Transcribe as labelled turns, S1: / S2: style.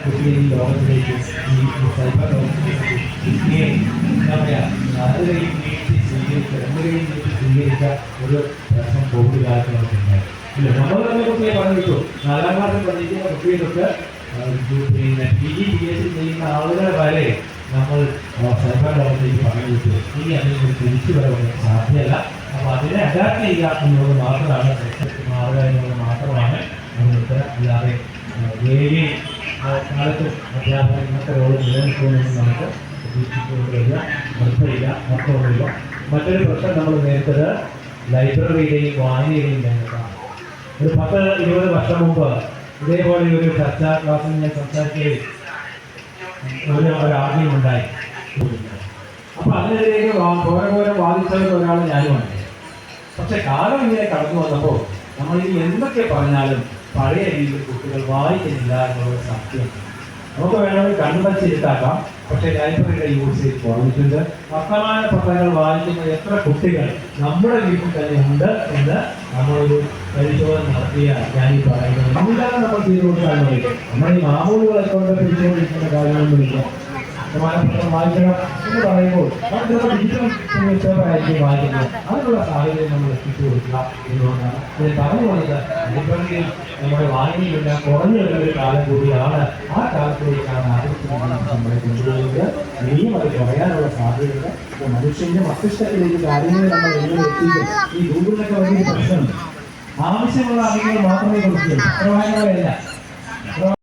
S1: കുട്ടിയെ ഈ ലോകത്തിലേക്ക് ഈ സൈബർ ലോകത്തിലേക്ക് എന്താ പറയുക നാലുകയും നീട്ടി സ്വീകരിക്കുക രണ്ടുകയും നീട്ടി സ്വീകരിച്ച ഒരു പ്രശ്നം കോവിഡ് കാലത്ത് നമുക്കുണ്ടായി. ഇല്ല, നമ്മൾ തന്നെ കുട്ടിയെ പറഞ്ഞു വിട്ടു. 4ാം ക്ലാസ്സിൽ പഠിക്കുന്ന കുട്ടിയെ തൊട്ട് പിന്നെ PG PhD ചെയ്യുന്ന ആളുകളെ വരെ നമ്മൾ സൈബർ ലോകത്തേക്ക് പറഞ്ഞു വിട്ടു. ഇനി അതിന് തിരിച്ചു വരവ് സാധ്യമല്ല. അപ്പോൾ അതിനെ അഡാപ്റ്റ് ചെയ്യുക എന്നുള്ളത് മാത്രമാണ് മാറുക എന്നുള്ളത് മാത്രമാണ് നമുക്ക്. അല്ലാതെ ഏഴ് കാലത്ത് അധ്യാപകൻ ഇന്നത്തെ റോള് നിലനിൽക്കുമെന്ന് നമുക്ക് പ്രതീക്ഷിച്ചുകൊണ്ടില്ല, നിർത്തയില്ല, അർത്ഥമില്ല. മറ്റൊരു പ്രശ്നം നമ്മൾ നേരിട്ടത് ലൈബ്രറിയുടെയും വായനയുടെയും രംഗത്താണ്. ഒരു 10-20 വർഷം മുമ്പ് ഇതേപോലെ ഒരു ചർച്ചാ ക്ലാസ്സിൽ ഞാൻ സംസാരിക്കുകയും ഒരാജ്ഞയുണ്ടായി. അപ്പൊ അതിനെതിരെ ഓരോ വാദിച്ചവർക്ക് ഒരാൾ ഞാനുമാണ്. പക്ഷെ കാലം ഇങ്ങനെ കടന്നു വന്നപ്പോൾ നമ്മൾ ഇനി എന്തൊക്കെ പറഞ്ഞാലും പഴയ രീതിയിൽ കുട്ടികൾ വായിക്കുന്നില്ല എന്നുള്ള സത്യം നമുക്ക് വേണമെങ്കിൽ കണ്ണടച്ചിരുത്താക്കാം. പക്ഷേ ലൈബ്രറിയുടെ യൂസേജ് കുറഞ്ഞിട്ടുണ്ട്. വർത്തമാന പത്രങ്ങൾ വായിക്കുന്ന എത്ര കുട്ടികൾ നമ്മുടെ വീട്ടിൽ തന്നെ ഉണ്ട് എന്ന് നമ്മളൊരു പരിശോധന നടത്തിയ ഞാനീ പറയുന്നത്. എന്താണ് നമ്മൾ ചെയ്തു കൊടുക്കാൻ മതി? നമ്മൾ ഈ മാമൂലുകളെ കൊണ്ട് പിടിച്ചുകൊണ്ടിരിക്കുന്ന കാര്യമൊന്നുമില്ല. വർത്തമാനപത്രം വായിക്കണം എന്ന് പറയുമ്പോൾ നമ്മൾ ഡിജിറ്റൽ ന്യൂസ് പേപ്പർ ആയിരിക്കും വായിക്കുന്നത്. അതിനുള്ള സാഹചര്യം നമ്മൾ എത്തിച്ചു കൊടുക്കുക എന്നുകൊണ്ടാണ് ഇത് പറഞ്ഞു വന്നത്. ലൈബ്രറിയിൽ നമ്മുടെ വായനയിലുള്ള കുറഞ്ഞു വരുന്ന ഒരു കാലം കൂടിയാണ്. ആ കാലത്തിലേക്കാണ് അതിർത്തി നമ്മളെ കൊണ്ടുപോകുന്നത്. ഇനിയും അത് കുറയാനുള്ള സാധ്യതയുണ്ട്. അപ്പോൾ മനുഷ്യന്റെ മസ്തിഷ്കത്തിലേക്ക് കാര്യങ്ങൾ നമ്മൾ എങ്ങനെ എത്തിക്കും? ഈ ഗൂഗിളിലൊക്കെ വലിയൊരു പ്രശ്നമുണ്ട്. ആവശ്യമുള്ള അറിവുകൾ മാത്രമേ കൊടുക്കൂ, അത്രമായല്ല.